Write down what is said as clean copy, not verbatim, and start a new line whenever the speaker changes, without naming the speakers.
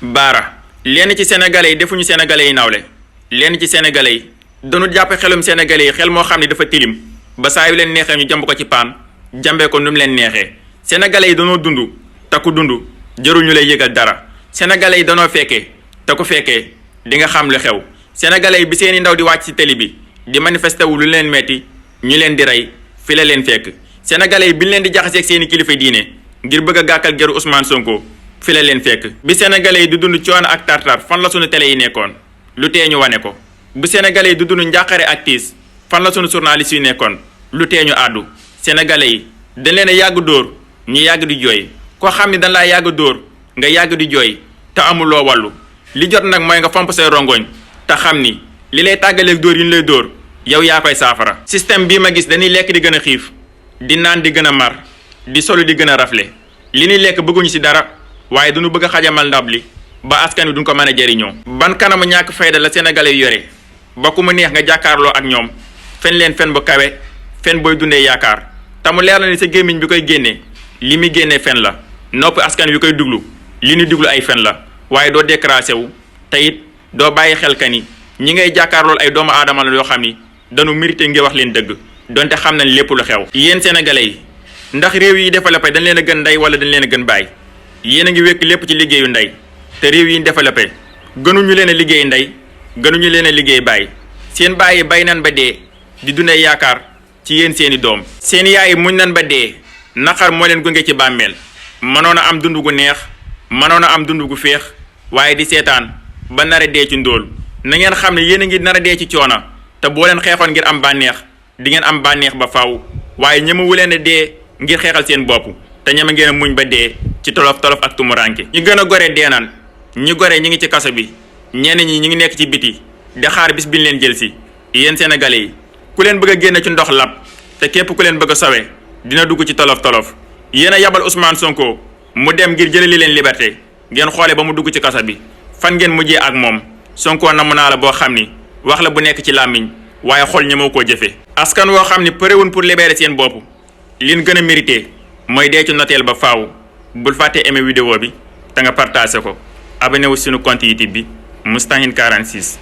baara lenn ci sénégalais yi defuñu sénégalais yi nawle lenn ci sénégalais yi dañu jàpp xelum sénégalais yi xel moo xam ne dafa tilim ba saa yu leen neexee ñu jàmb ko ci paan jàmbee ko nu mu leen neexee sénégalais yi danoo dund te ku dund jarul ñu lay yëgal dara sénégalais yi danoo fekkee te ku fekkee di nga xam lu xew sénégalais yi bi seeni ndaw di wàcc ci télé bi di manifesté wu lu leen metti ñu leen di rey fi la leen fekk sénégalais yi bi ñu leen di jaxaseeg seeni kilifa diine ngir bëgg a gàkkal geru Ousmane Sonko fi la leen fekk bi sénégalais yi di dund coono ak tartar fan la sunu télé yi nekkoon lu tee ñu wane ko bu sénégalais yi di dund njàqare ak tiis fan la sunu journaliste yi nekkoon lu tee ñu àddu sénégalais yi dañ leen a yàgg dóor ñu yàgg di jooy koo xam ni dañ laa yàgg dóor nga yàgg di jooy te amuloo wàllu li jot nag mooy nga fomp say rongoñ te xam ni li lay tàggaleeg dóor yi ñu lay dóor yow yaa koy saafara système bii ma gis dañuy lekk di gën a xiif di naan di gën a mar di solu di gën a rafle li ñuy lekk bëgguñu ci dara waaye duñu bëgg a xajamal ndab li ba askan wi duñ ko mën a jëriñoo ban kanamu ñàkk fayda la sénégalais yu yore ba ku mu neex nga jàkkaarloo ak ñoom fen leen fen bu kawe fen booy dundee yaakaar te mu leer na ni sa gémmiñ bi koy génnee li muy génnee fen la noppi askan wi koy duglu li ñu duglu ay fen la waaye doo décrassé wu te it doo bàyyi xel ka ni ñi ngay jàkkaarlool ay doomu aadama la yoo xam ni dañu mérité ngir wax leen dëgg donte xam nañ lépp lu xew. yéen sénégalais yi ndax réew yi développé dañ leen a gën ndey wala dañ leen a gën bàyyi yéen a ngi wékk lépp ci liggéeyu ndey te réew yi développé gënuñu leen a liggéey ndey gënuñu leen a liggéey bàyyi seen bàyyi bay nan ba dee di dundee yaakaar ci yéen seeni doom seen yaay muñ nan ba dee naqar moo leen gunge ci bàmmeel mënoon a am dund gu neex mënoon a am dund gu féex waaye di seetaan ba nar a dee ci ndóol na ngeen xam ne yéen a ngi nar a dee ci coona te boo leen xeexoon ngir am bànneex di ngeen am bànneex ba faaw waaye ñemewu leen a dee ngir xeexal seen bopp te ñeme ngeen a muñ ba dee ci tolof tolof ak tumuranke ñi gën a gore dee naan ñi gore ñi ngi ci kaso bi ñenn ñi ñi ngi nekk ci biti di xaar bis biñ leen jël si yéen sénégalais yi ku leen bëgg a génne ci ndox lab te képp ku leen bëgg a sawe dina dugg ci tolof tolof yéen a yabal Ousmane Sonko mu dem ngir jëlali leen liberté ngeen xoole ba mu dugg ci kaso bi fan ngeen mujjee ak moom Sonko namm naa la boo xam ni wax la bu nekk ci làmmiñ waaye xol ñemoo koo jëfe askan woo xam ni përewun pour libérer seen bopp liñ gën a mérité mooy dee ci noteel ba faaw bul fàtte aimé vidéo bi te nga partagé ko abonné wu suñu compte YouTube bi Moustahine 46